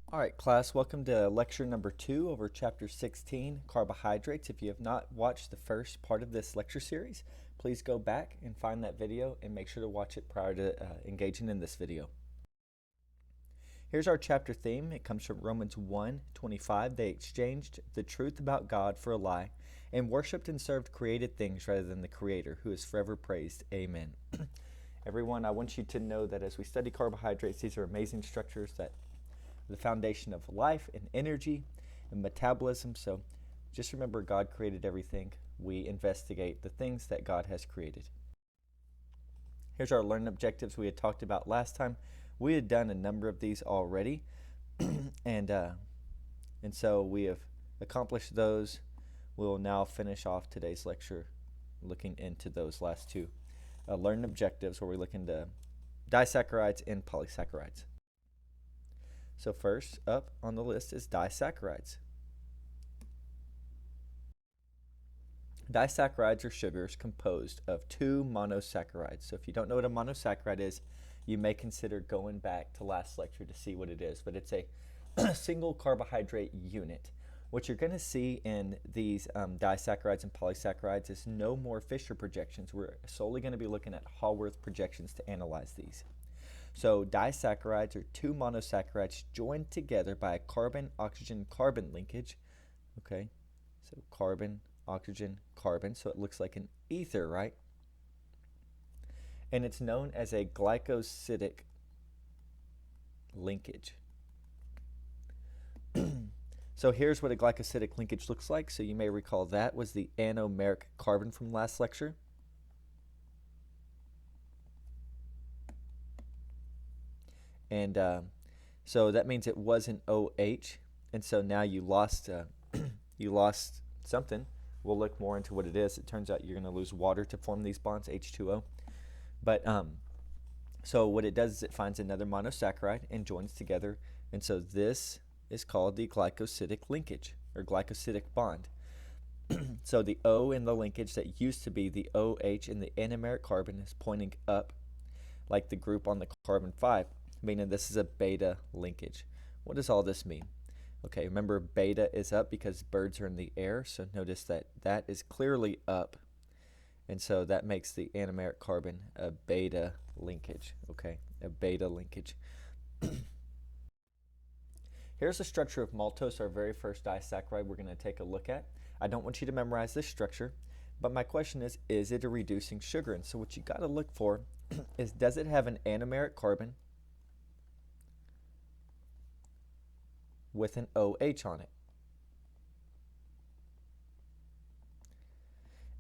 All right, class, welcome to lecture number 2 over chapter 16, carbohydrates. If you have not watched the first part of this lecture series, please go back and find that video and make sure to watch it prior to engaging in this video. Here's our chapter theme. It comes from Romans 1:25. They exchanged the truth about God for a lie and worshiped and served created things rather than the Creator, who is forever praised. Amen. Everyone, I want you to know that as we study carbohydrates, these are amazing structures that the foundation of life and energy and metabolism. So just remember, God created everything. We investigate the things that God has created. Here's our learning objectives we had talked about last time. We had done a number of these already, and so we have accomplished those. We'll now finish off today's lecture looking into those last two learning objectives, where we look into disaccharides and polysaccharides. So first up on the list is disaccharides. Disaccharides are sugars composed of two monosaccharides. So if you don't know what a monosaccharide is, you may consider going back to last lecture to see what it is. But it's a single carbohydrate unit. What you're going to see in these disaccharides and polysaccharides is no more Fisher projections. We're solely going to be looking at Haworth projections to analyze these. So disaccharides are two monosaccharides joined together by a carbon-oxygen-carbon linkage. Okay, so carbon, oxygen, carbon. So it looks like an ether, right? And it's known as a glycosidic linkage. So here's what a glycosidic linkage looks like. So you may recall that was the anomeric carbon from last lecture. And so that means it was an OH, and so now you lost you lost something. We'll look more into what it is. It turns out you're going to lose water to form these bonds, H2O. But so what it does is it finds another monosaccharide and joins together, and so this is called the glycosidic linkage or glycosidic bond. So the O in the linkage that used to be the OH in the anomeric carbon is pointing up, like the group on the carbon 5. Meaning this is a beta linkage. What does all this mean? Okay, remember beta is up because birds are in the air, so notice that that is clearly up, and so that makes the anomeric carbon a beta linkage. Okay, a beta linkage. Here's the structure of maltose, our very first disaccharide we're going to take a look at. I don't want you to memorize this structure, but my question is it a reducing sugar? And so what you got to look for is, does it have an anomeric carbon with an OH on it?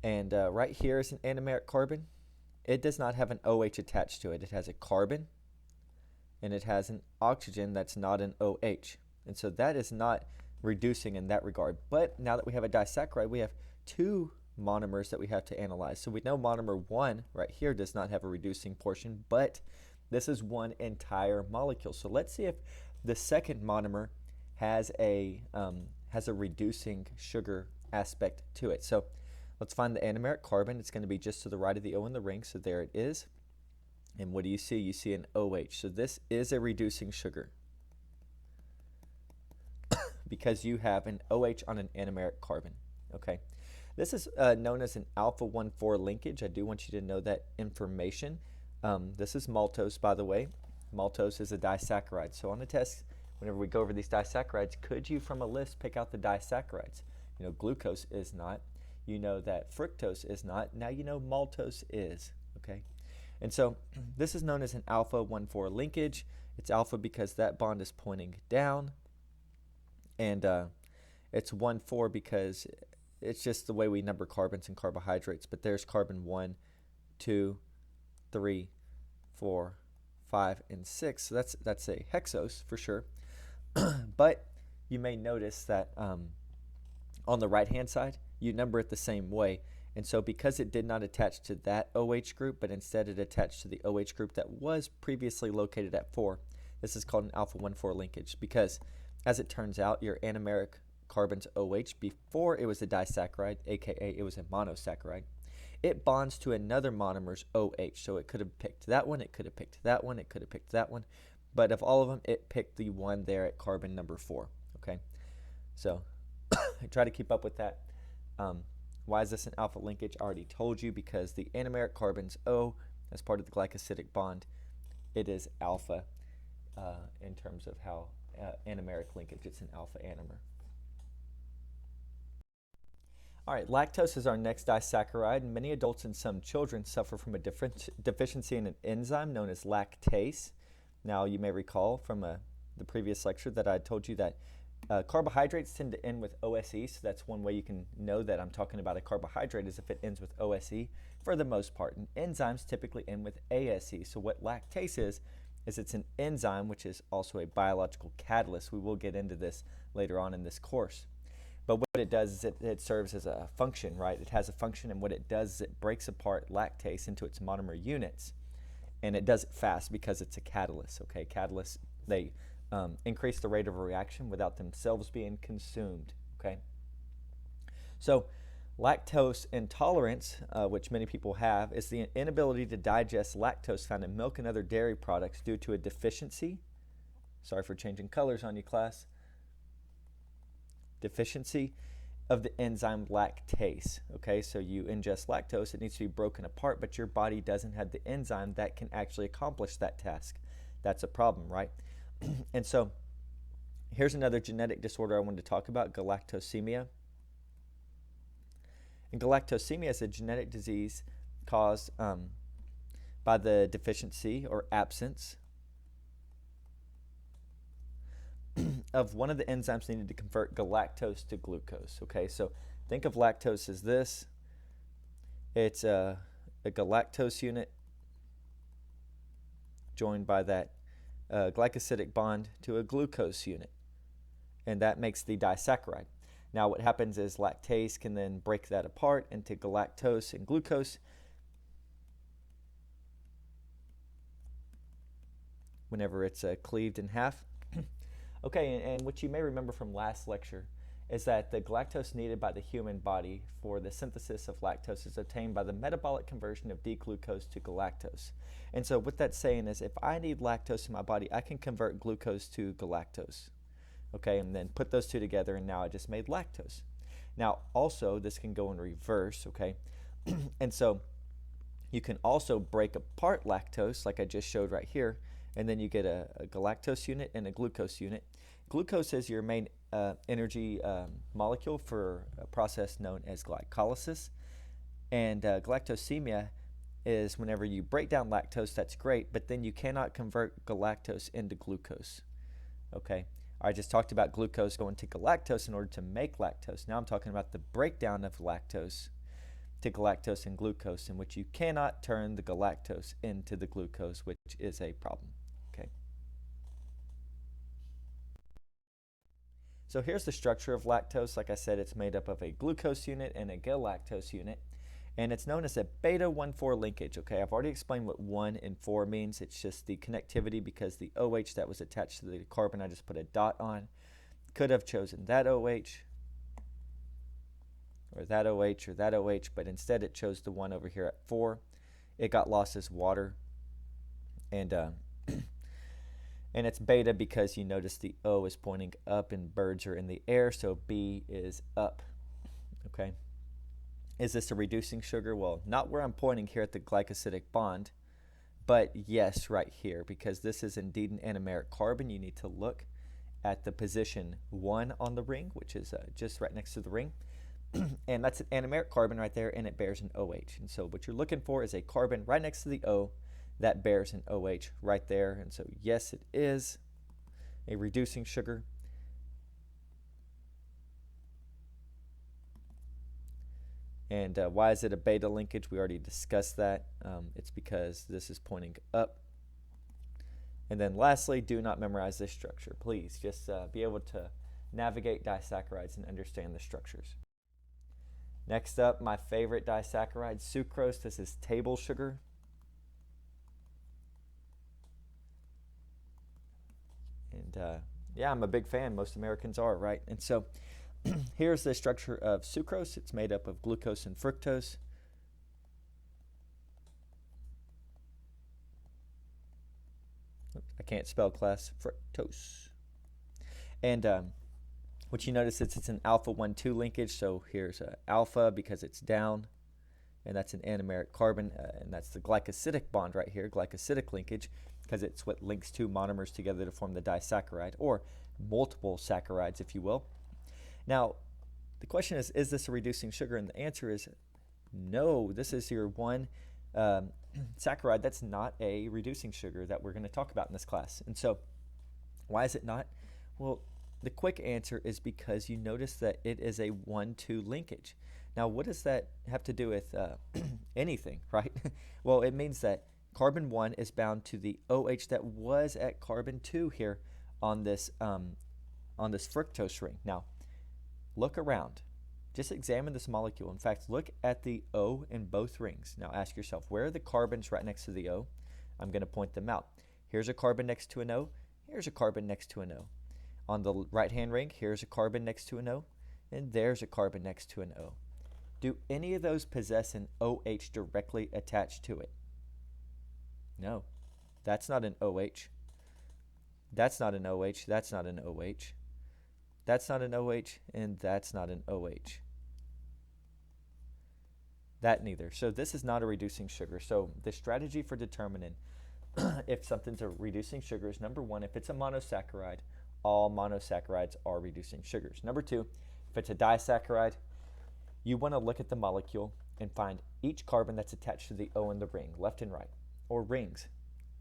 And right here is an anomeric carbon. It does not have an OH attached to it. It has a carbon and it has an oxygen that's not an OH. And so that is not reducing in that regard. But now that we have a disaccharide, we have two monomers that we have to analyze. So we know monomer 1 right here does not have a reducing portion, but this is one entire molecule. So let's see if the second monomer has a reducing sugar aspect to it. So let's find the anomeric carbon. It's going to be just to the right of the O in the ring, so there it is. And what do you see? You see an OH. So this is a reducing sugar because you have an OH on an anomeric carbon. Okay, this is known as an alpha 1,4 linkage. I do want you to know that information. This is maltose, by the way. Maltose is a disaccharide. So on the test, whenever we go over these disaccharides, could you from a list pick out the disaccharides? You know, glucose is not. You know that fructose is not. Now you know maltose is. Okay, and so this is known as an alpha 1,4 linkage. It's alpha because that bond is pointing down, and it's 1,4 because it's just the way we number carbons and carbohydrates. But there's carbon 1, 2, 3, 4, 5, and 6. So that's a hexose for sure. But you may notice that on the right hand side you number it the same way, and so because it did not attach to that OH group but instead it attached to the OH group that was previously located at 4, this is called an alpha 1,4 linkage, because as it turns out your anomeric carbon's OH before it was a disaccharide, aka it was a monosaccharide, it bonds to another monomer's OH. So it could have picked that one, it could have picked that one, it could have picked that one, but of all of them, it picked the one there at carbon number 4. Okay, so I try to keep up with that. Why is this an alpha linkage? I already told you, because the anomeric carbon's O as part of the glycosidic bond. It is alpha in terms of how anomeric linkage. It's an alpha anomer. All right, lactose is our next disaccharide. Many adults and some children suffer from a deficiency in an enzyme known as lactase. Now, you may recall from the previous lecture that I told you that carbohydrates tend to end with OSE, so that's one way you can know that I'm talking about a carbohydrate is if it ends with OSE for the most part. And enzymes typically end with ASE. So what lactase is it's an enzyme, which is also a biological catalyst. We will get into this later on in this course. But what it does is it serves as a function, right? It has a function, and what it does is it breaks apart lactase into its monomer units. And it does it fast because it's a catalyst, okay? Catalysts, they increase the rate of a reaction without themselves being consumed, okay? So lactose intolerance, which many people have, is the inability to digest lactose found in milk and other dairy products due to a deficiency. Sorry for changing colors on you, class. Deficiency of the enzyme lactase. Okay, so you ingest lactose, it needs to be broken apart, but your body doesn't have the enzyme that can actually accomplish that task. That's a problem, right? And so here's another genetic disorder I wanted to talk about, galactosemia. And galactosemia is a genetic disease caused by the deficiency or absence of one of the enzymes needed to convert galactose to glucose. Okay, so think of lactose as this. It's a galactose unit joined by that glycosidic bond to a glucose unit, and that makes the disaccharide. Now what happens is lactase can then break that apart into galactose and glucose whenever it's cleaved in half. Okay, and what you may remember from last lecture is that the galactose needed by the human body for the synthesis of lactose is obtained by the metabolic conversion of D-glucose to galactose. And so what that's saying is if I need lactose in my body, I can convert glucose to galactose. Okay, and then put those two together, and now I just made lactose. Now also this can go in reverse, okay? And so you can also break apart lactose like I just showed right here, and then you get a galactose unit and a glucose unit. Glucose is your main energy molecule for a process known as glycolysis. And galactosemia is whenever you break down lactose, that's great, but then you cannot convert galactose into glucose. Okay, I just talked about glucose going to galactose in order to make lactose. Now I'm talking about the breakdown of lactose to galactose and glucose, in which you cannot turn the galactose into the glucose, which is a problem. Okay. So here's the structure of lactose. Like I said, it's made up of a glucose unit and a galactose unit, and it's known as a beta-1,4 linkage. Okay, I've already explained what 1 and 4 means. It's just the connectivity because the OH that was attached to the carbon I just put a dot on. Could have chosen that OH or that OH or that OH, but instead it chose the one over here at 4. It got lost as water, and it's beta because you notice the O is pointing up and birds are in the air, so B is up. Okay. Is this a reducing sugar? Well, not where I'm pointing here at the glycosidic bond, but yes, right here, because this is indeed an anomeric carbon. You need to look at the position 1 on the ring, which is just right next to the ring. And that's an anomeric carbon right there, and it bears an OH. And so what you're looking for is a carbon right next to the O that bears an OH right there. And so yes, it is a reducing sugar. And why is it a beta linkage? We already discussed that. It's because this is pointing up. And then lastly, do not memorize this structure. Please just be able to navigate disaccharides and understand the structures. Next up, my favorite disaccharide, sucrose. This is table sugar. And yeah, I'm a big fan. Most Americans are, right? And so here's the structure of sucrose. It's made up of glucose and fructose. I can't spell class, fructose. And what you notice is it's an alpha 1,2 linkage, so here's alpha because it's down, and that's an anomeric carbon, and that's the glycosidic bond right here, glycosidic linkage, because it's what links two monomers together to form the disaccharide, or multiple saccharides, if you will. Now, the question is this a reducing sugar? And the answer is no. This is your one saccharide that's not a reducing sugar that we're going to talk about in this class. And so, why is it not? Well, the quick answer is because you notice that it is a 1,2 linkage. Now, what does that have to do with anything, right? Well, it means that carbon 1 is bound to the OH that was at carbon 2 here on this fructose ring. Now, look around. Just examine this molecule. In fact, look at the O in both rings. Now, ask yourself, where are the carbons right next to the O? I'm going to point them out. Here's a carbon next to an O. Here's a carbon next to an O. On the right-hand ring, here's a carbon next to an O, and there's a carbon next to an O. Do any of those possess an OH directly attached to it? No. That's not an OH. That's not an OH. That's not an OH. That's not an OH, and that's not an OH. That neither. So this is not a reducing sugar. So the strategy for determining if something's a reducing sugar is, number one, if it's a monosaccharide, all monosaccharides are reducing sugars. Number two, if it's a disaccharide, you want to look at the molecule and find each carbon that's attached to the O in the ring, left and right, or rings.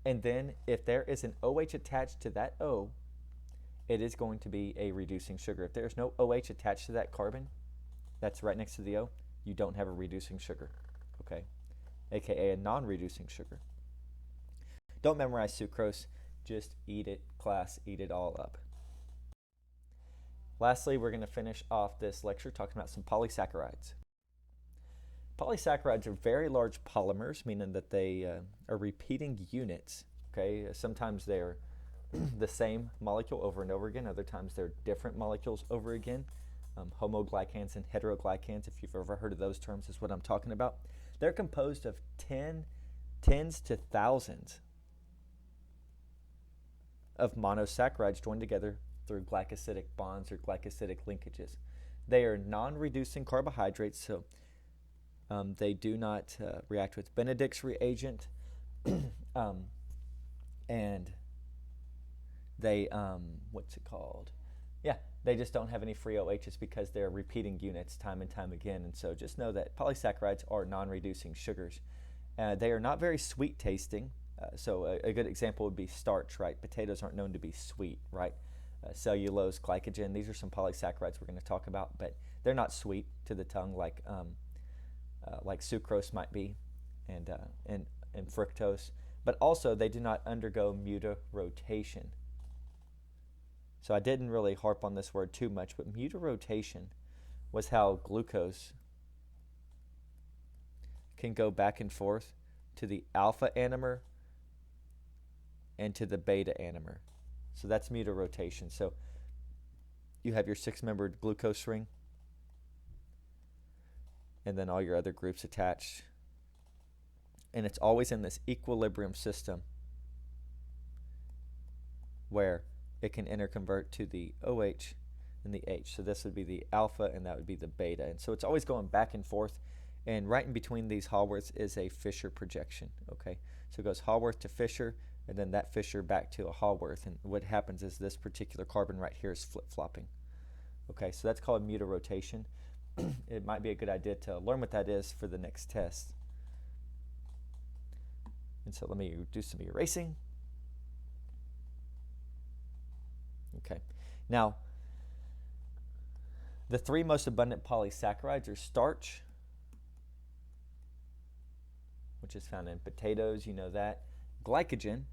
And then if there is an OH attached to that O, it is going to be a reducing sugar. If there's no OH attached to that carbon that's right next to the O, you don't have a reducing sugar, okay? AKA a non-reducing sugar. Don't memorize sucrose, just eat it, class, eat it all up. Lastly, we're going to finish off this lecture talking about some polysaccharides. Polysaccharides are very large polymers, meaning that they are repeating units, okay? Sometimes they're the same molecule over and over again. Other times they're different molecules over again. Homoglycans and heteroglycans, if you've ever heard of those terms, is what I'm talking about. They're composed of tens to thousands of monosaccharides joined together through glycosidic bonds or glycosidic linkages. They are non-reducing carbohydrates, so they do not react with Benedict's reagent, and they, what's it called? Yeah, they just don't have any free OHs because they're repeating units time and time again. And so just know that polysaccharides are non-reducing sugars. They are not very sweet tasting. So a good example would be starch, right? Potatoes aren't known to be sweet, right? Cellulose, glycogen, these are some polysaccharides we're going to talk about, but they're not sweet to the tongue like sucrose might be, and fructose. But also they do not undergo mutarotation. So I didn't really harp on this word too much, but mutarotation was how glucose can go back and forth to the alpha anomer and to the beta anomer. So that's mutarotation. So you have your 6-membered glucose ring, and then all your other groups attached. And it's always in this equilibrium system where it can interconvert to the OH and the H. So this would be the alpha and that would be the beta. And so it's always going back and forth. And right in between these Haworths is a Fisher projection, okay? So it goes Haworth to Fisher, and then that Fisher back to a Haworth. And what happens is this particular carbon right here is flip-flopping. Okay, so that's called mutarotation. It might be a good idea to learn what that is for the next test. And so let me do some erasing. Okay, now the 3 most abundant polysaccharides are starch, which is found in potatoes, you know that. Glycogen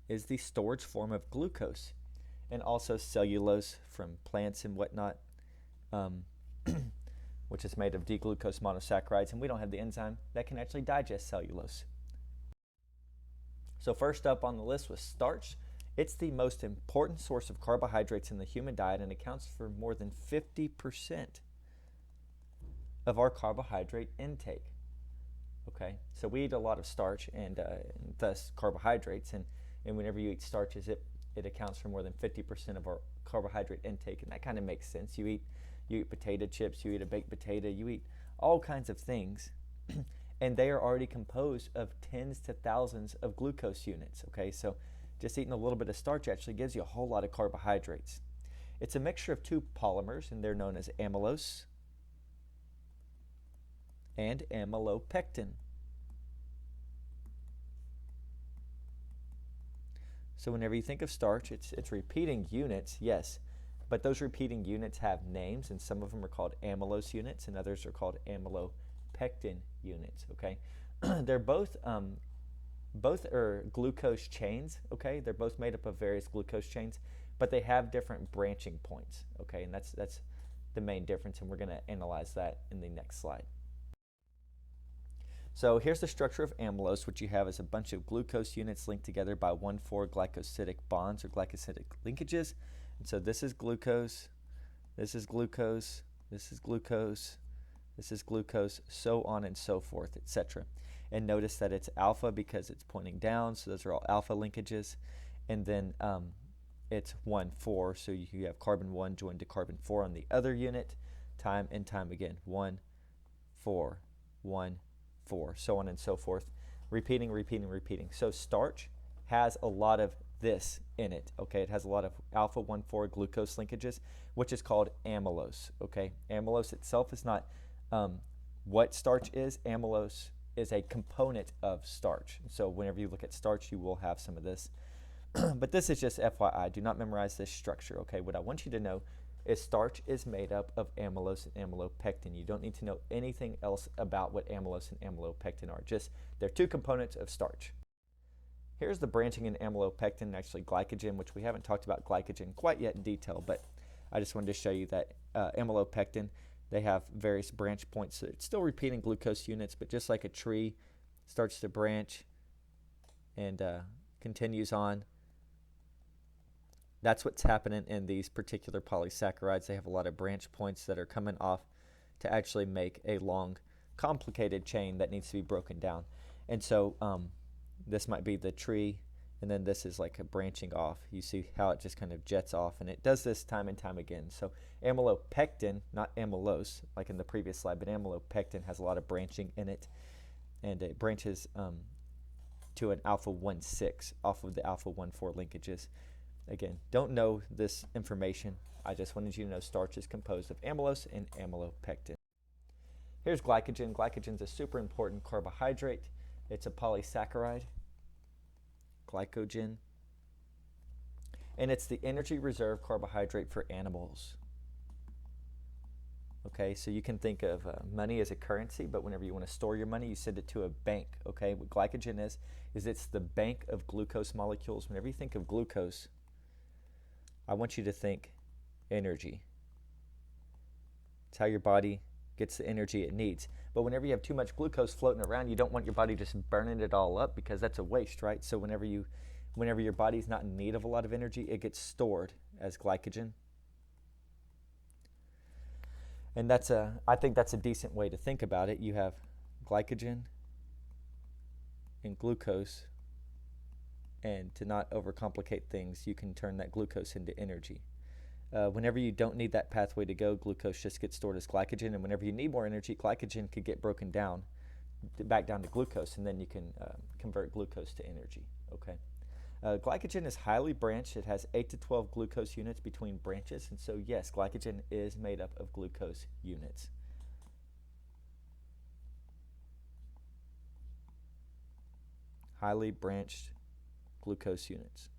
is the storage form of glucose, and also cellulose from plants and whatnot, which is made of D-glucose monosaccharides, and we don't have the enzyme that can actually digest cellulose. So first up on the list was starch. It's the most important source of carbohydrates in the human diet and accounts for more than 50% of our carbohydrate intake. Okay, so we eat a lot of starch and thus carbohydrates, and whenever you eat starches, it accounts for more than 50% of our carbohydrate intake, and that kind of makes sense. You eat potato chips, you eat a baked potato, you eat all kinds of things, and they are already composed of tens to thousands of glucose units. Okay, so just eating a little bit of starch actually gives you a whole lot of carbohydrates. It's a mixture of two polymers, and they're known as amylose and amylopectin. So whenever you think of starch, it's repeating units, yes, but those repeating units have names, and some of them are called amylose units, and others are called amylopectin units. Okay, they're both are glucose chains. Okay, they're both made up of various glucose chains, but they have different branching points. Okay, and that's the main difference, and we're going to analyze that in the next slide. So here's the structure of amylose. What you have is a bunch of glucose units linked together by 1,4 glycosidic bonds or glycosidic linkages. And so this is glucose, this is glucose, this is glucose, this is glucose, so on and so forth, etc. And notice that it's alpha because it's pointing down, so those are all alpha linkages. And then it's 1,4, so you have carbon 1 joined to carbon 4 on the other unit, time and time again. 1, 4, 1, 4, so on and so forth, repeating, repeating, repeating. So starch has a lot of this in it. Okay, it has a lot of alpha 1,4 glucose linkages, which is called amylose. Okay, amylose itself is not what starch is. Amylose is a component of starch. So whenever you look at starch, you will have some of this. But this is just FYI. Do not memorize this structure. Okay, what I want you to know is starch is made up of amylose and amylopectin. You don't need to know anything else about what amylose and amylopectin are. Just they're two components of starch. Here's the branching in amylopectin, actually glycogen, which we haven't talked about glycogen quite yet in detail, but I just wanted to show you that amylopectin, they have various branch points. So it's still repeating glucose units, but just like a tree starts to branch and continues on, that's what's happening in these particular polysaccharides. They have a lot of branch points that are coming off to actually make a long, complicated chain that needs to be broken down. And so this might be the tree, and then this is like a branching off. You see how it just kind of jets off, and it does this time and time again. So amylopectin, not amylose, like in the previous slide, but amylopectin has a lot of branching in it, and it branches to an alpha 1,6 off of the alpha 1,4 linkages. Again, don't know this information. I just wanted you to know starch is composed of amylose and amylopectin. Here's glycogen. Glycogen is a super important carbohydrate. It's a polysaccharide, glycogen, and it's the energy reserve carbohydrate for animals. Okay, so you can think of money as a currency, but whenever you want to store your money, you send it to a bank. Okay, what glycogen is it's the bank of glucose molecules. Whenever you think of glucose, I want you to think energy. It's how your body gets the energy it needs. But whenever you have too much glucose floating around, you don't want your body just burning it all up, because that's a waste, right? So whenever your body's not in need of a lot of energy, it gets stored as glycogen. And I think that's a decent way to think about it. You have glycogen and glucose, and to not overcomplicate things, you can turn that glucose into energy. Whenever you don't need that pathway to go, glucose just gets stored as glycogen, and whenever you need more energy, glycogen could get broken down, back down to glucose, and then you can convert glucose to energy. Okay. Glycogen is highly branched. It has 8 to 12 glucose units between branches, and so yes, glycogen is made up of glucose units. Highly branched glucose units.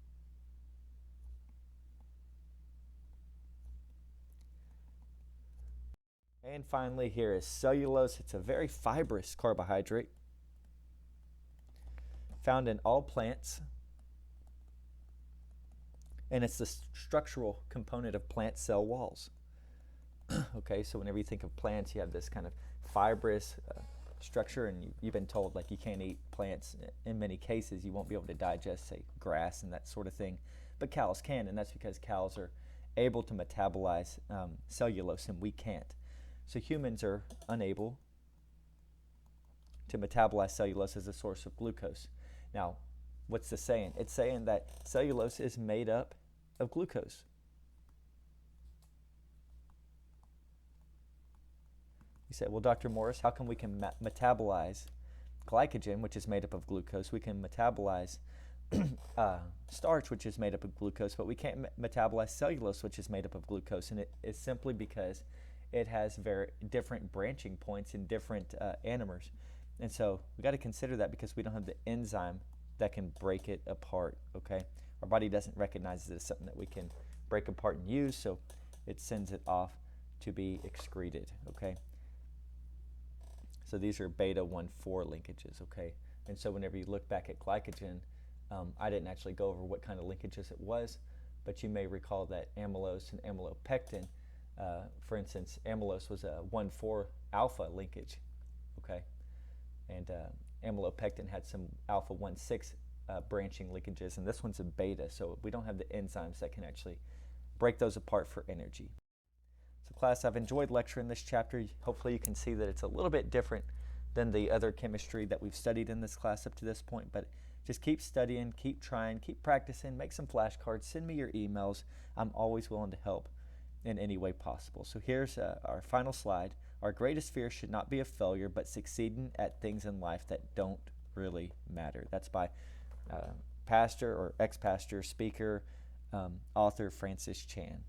And finally, here is cellulose. It's a very fibrous carbohydrate found in all plants, and it's the structural component of plant cell walls. Okay, so whenever you think of plants, you have this kind of fibrous structure, and you've been told like you can't eat plants. In many cases, you won't be able to digest, say, grass and that sort of thing, but cows can, and that's because cows are able to metabolize cellulose and we can't. So humans are unable to metabolize cellulose as a source of glucose. Now, what's this saying? It's saying that cellulose is made up of glucose. You say, well, Dr. Morris, how come we can metabolize glycogen, which is made up of glucose? We can metabolize starch, which is made up of glucose, but we can't metabolize cellulose, which is made up of glucose. And it is simply because it has very different branching points in different anomers. And so we got to consider that because we don't have the enzyme that can break it apart, okay? Our body doesn't recognize it as something that we can break apart and use, so it sends it off to be excreted, okay? So these are beta 1,4 linkages, okay? And so whenever you look back at glycogen, I didn't actually go over what kind of linkages it was, but you may recall that amylose and amylopectin, for instance, amylose was a 1,4 alpha linkage, okay? And amylopectin had some alpha 1,6 branching linkages, and this one's a beta, so we don't have the enzymes that can actually break those apart for energy. So class, I've enjoyed lecturing this chapter. Hopefully you can see that it's a little bit different than the other chemistry that we've studied in this class up to this point, but just keep studying, keep trying, keep practicing, make some flashcards, send me your emails. I'm always willing to help in any way possible. So here's our final slide. Our greatest fear should not be a failure, but succeeding at things in life that don't really matter. That's by pastor or ex-pastor, speaker, author Francis Chan.